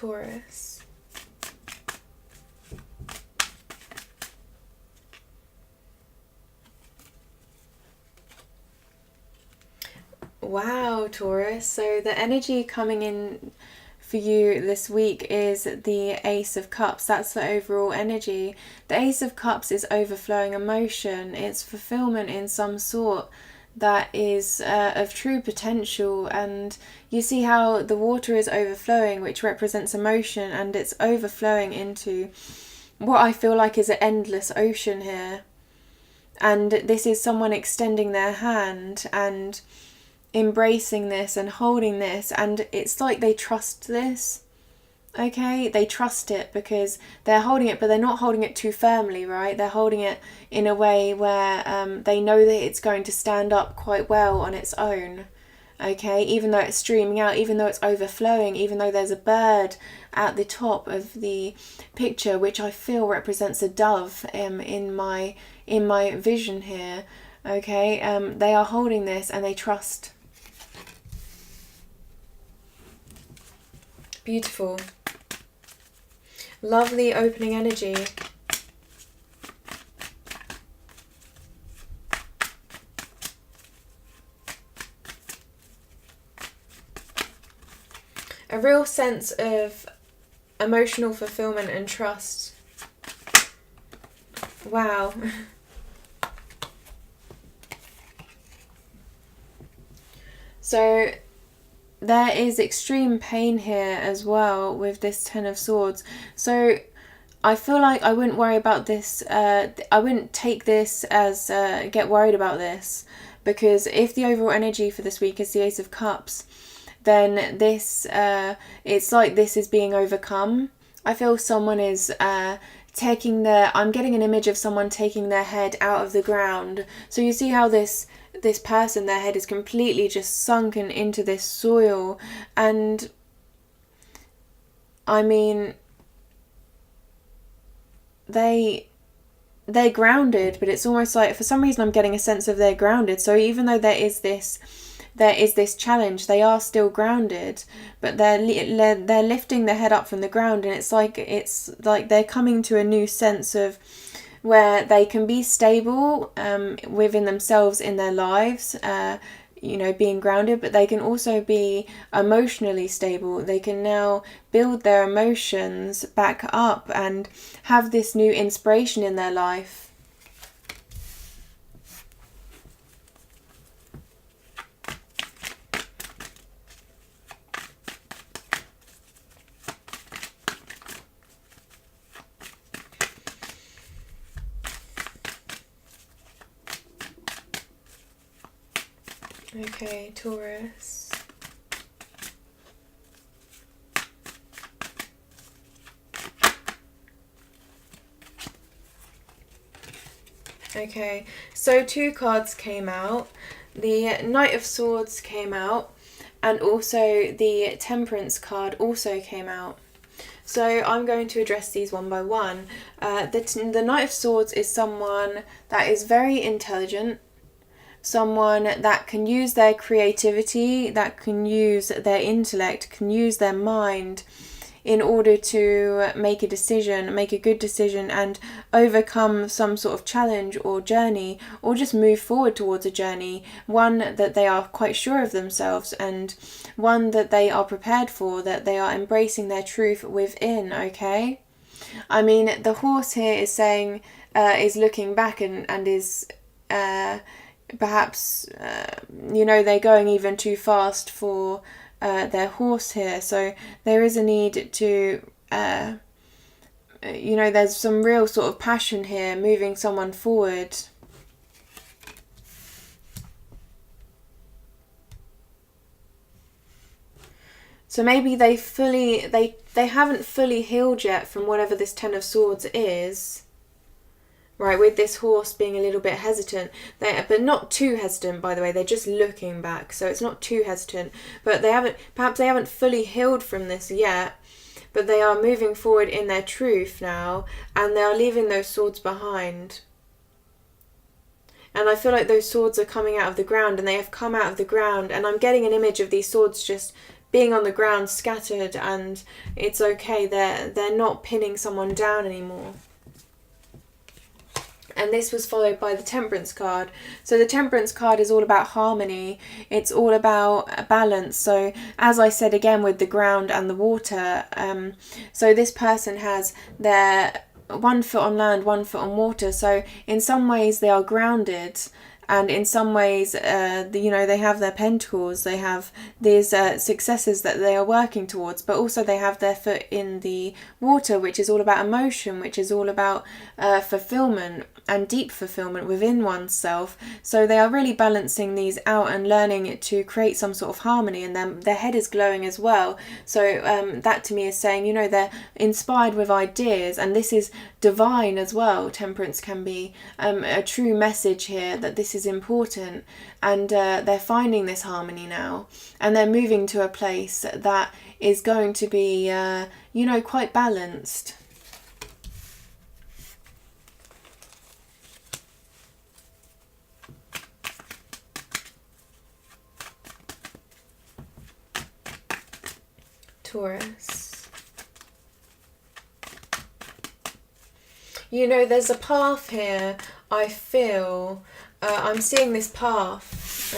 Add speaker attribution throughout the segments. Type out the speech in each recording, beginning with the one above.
Speaker 1: Taurus. Wow, Taurus. So the energy coming in for you this week is the Ace of Cups. That's the overall energy. The Ace of Cups is overflowing emotion. It's fulfillment in some sort that is of true potential. And you see how the water is overflowing, which represents emotion, and it's overflowing into what I feel like is an endless ocean here. And this is someone extending their hand and embracing this and holding this, and it's like they trust this. Okay, they trust it because they're holding it, but they're not holding it too firmly, right? They're holding it in a way where they know that it's going to stand up quite well on its own. Okay, even though it's streaming out, even though it's overflowing, even though there's a bird at the top of the picture, which I feel represents a dove in my vision here. Okay, they are holding this and they trust. Beautiful. Lovely opening energy. A real sense of emotional fulfillment and trust. Wow. So there is extreme pain here as well with this Ten of Swords. So I feel like I wouldn't worry about this. I wouldn't take this as get worried about this, because if the overall energy for this week is the Ace of Cups, then this it's like this is being overcome. I feel someone is taking their, I'm getting an image of someone taking their head out of the ground. So you see how this person, their head is completely just sunken into this soil, and I mean they're grounded, but it's almost like for some reason I'm getting a sense of they're grounded. So even though there is this challenge, they are still grounded, but they're lifting their head up from the ground, and it's like they're coming to a new sense of where they can be stable within themselves in their lives, being grounded, but they can also be emotionally stable. They can now build their emotions back up and have this new inspiration in their life. Okay, Taurus. Okay, so two cards came out. The Knight of Swords came out, and also the Temperance card also came out. So I'm going to address these one by one. The Knight of Swords is someone that is very intelligent, someone that can use their creativity, that can use their intellect, can use their mind in order to make a decision, make a good decision, and overcome some sort of challenge or journey, or just move forward towards a journey, one that they are quite sure of themselves, and one that they are prepared for, that they are embracing their truth within. Okay, I mean, the horse here is saying, is looking back and is perhaps they're going even too fast for their horse here. So there is a need to there's some real sort of passion here moving someone forward. So maybe they haven't fully healed yet from whatever this Ten of Swords is. Right, with this horse being a little bit hesitant, but not too hesitant, by the way. They're just looking back, so it's not too hesitant. But perhaps they haven't fully healed from this yet, but they are moving forward in their truth now, and they are leaving those swords behind. And I feel like those swords are coming out of the ground, and they have come out of the ground, and I'm getting an image of these swords just being on the ground, scattered, and it's okay. They're not pinning someone down anymore. And this was followed by the Temperance card. So the Temperance card is all about harmony. It's all about balance. So as I said again with the ground and the water, so this person has their 1 foot on land, 1 foot on water. So in some ways they are grounded, and in some ways, they have their pentacles, they have these successes that they are working towards, but also they have their foot in the water, which is all about emotion, which is all about fulfillment and deep fulfillment within oneself. So they are really balancing these out and learning to create some sort of harmony, and their head is glowing as well. So that to me is saying, they're inspired with ideas, and this is divine as well. Temperance can be a true message here that this is important, and they're finding this harmony now, and they're moving to a place that is going to be quite balanced. Taurus. There's a path here. I feel I'm seeing this path.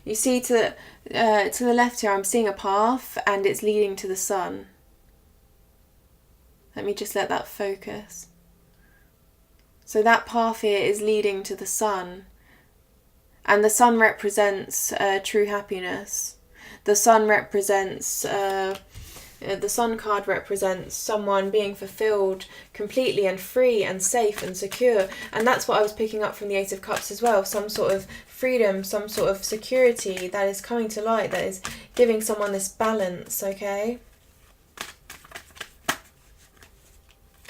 Speaker 1: You see to the left here, I'm seeing a path, and it's leading to the sun. Let me just let that focus. So that path here is leading to the sun, and the sun represents true happiness. The sun represents the sun card represents someone being fulfilled completely and free and safe and secure. And that's what I was picking up from the Ace of Cups as well. Some sort of freedom, some sort of security that is coming to light, that is giving someone this balance, okay?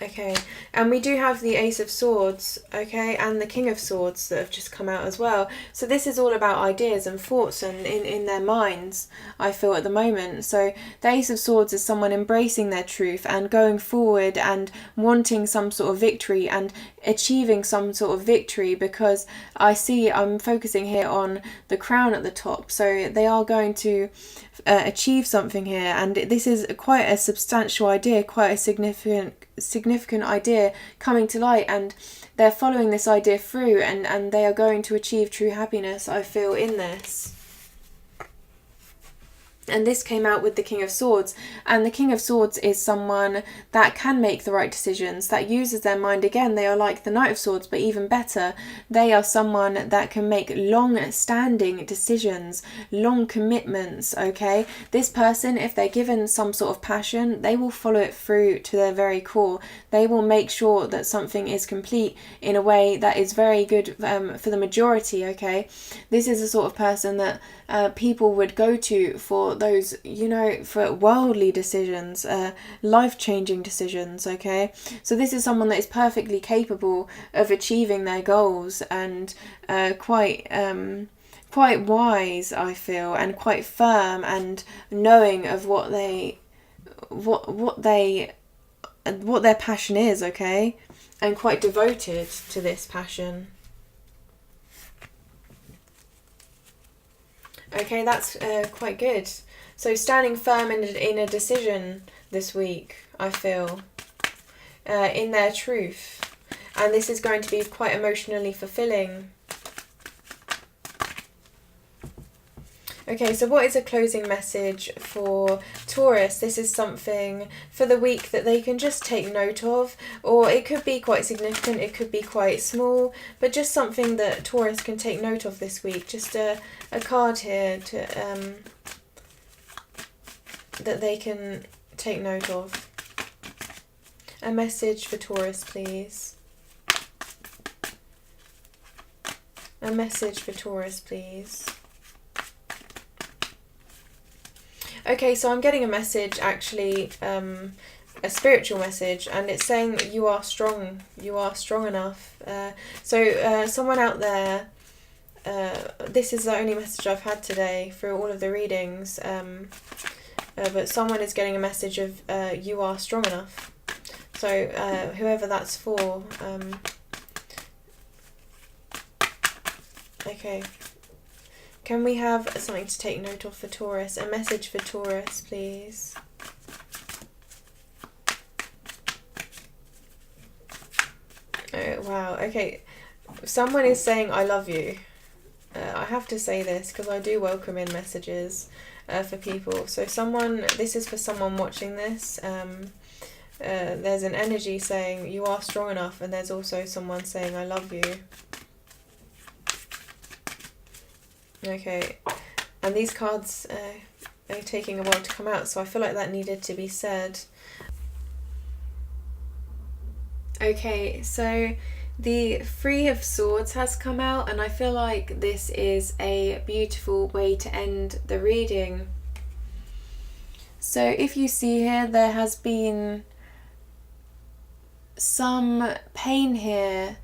Speaker 1: Okay, and we do have the Ace of Swords, okay, and the King of Swords that have just come out as well. So this is all about ideas and thoughts and in their minds, I feel, at the moment. So the Ace of Swords is someone embracing their truth and going forward and wanting some sort of victory and achieving some sort of victory, because I'm focusing here on the crown at the top. So they are going to achieve something here, and this is quite a substantial idea, quite a significant idea coming to light, and they're following this idea through, and they are going to achieve true happiness, I feel, in this. And this came out with the King of Swords. And the King of Swords is someone that can make the right decisions, that uses their mind. Again, they are like the Knight of Swords, but even better. They are someone that can make long-standing decisions, long commitments, okay? This person, if they're given some sort of passion, they will follow it through to their very core. They will make sure that something is complete in a way that is very good for the majority, okay? This is the sort of person that people would go to for those, for worldly decisions, life-changing decisions, okay? So this is someone that is perfectly capable of achieving their goals, and quite wise, I feel, and quite firm, and knowing of what their passion is, okay? And quite devoted to this passion. Okay, that's quite good. So standing firm in a decision this week, I feel, in their truth. And this is going to be quite emotionally fulfilling. Okay, so what is a closing message for Taurus? This is something for the week that they can just take note of, or it could be quite significant, it could be quite small, but just something that Taurus can take note of this week. Just a card here to that they can take note of. A message for Taurus, please. A message for Taurus, please. Okay, so I'm getting a message, actually, a spiritual message, and it's saying that you are strong. You are strong enough. So someone out there, this is the only message I've had today through all of the readings, but someone is getting a message of you are strong enough. So whoever that's for, Can we have something to take note of for Taurus? A message for Taurus, please. Oh, wow. Okay. Someone is saying, I love you. I have to say this because I do welcome in messages for people. So this is for someone watching this. There's an energy saying, you are strong enough. And there's also someone saying, I love you. Okay. And these cards are taking a while to come out. So I feel like that needed to be said. Okay, so the Three of Swords has come out, and I feel like this is a beautiful way to end the reading. So if you see here, there has been some pain here,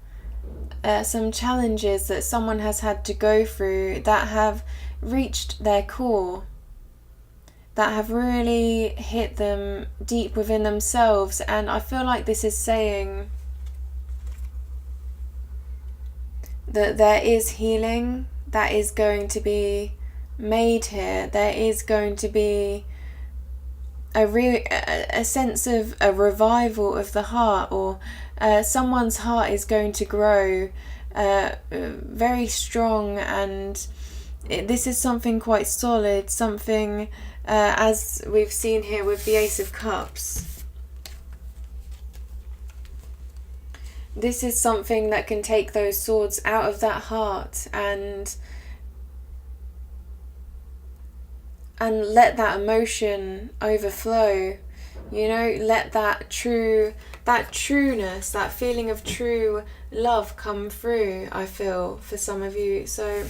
Speaker 1: some challenges that someone has had to go through that have reached their core, that have really hit them deep within themselves. And I feel like this is saying that there is healing that is going to be made here. There is going to be a sense of a revival of the heart, or someone's heart is going to grow very strong, and this is something quite solid, something as we've seen here with the Ace of Cups. This is something that can take those swords out of that heart and let that emotion overflow, you know, let that trueness, that feeling of true love come through, I feel, for some of you. So,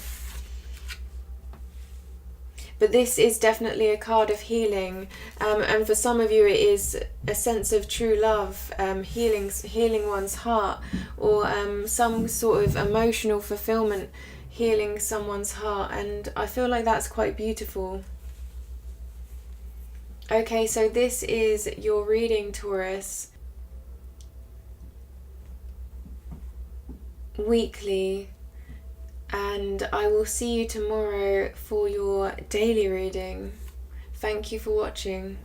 Speaker 1: but this is definitely a card of healing, and for some of you it is a sense of true love, healing one's heart, or some sort of emotional fulfillment, healing someone's heart, and I feel like that's quite beautiful. Okay, so this is your reading, Taurus. Weekly. And I will see you tomorrow for your daily reading. Thank you for watching.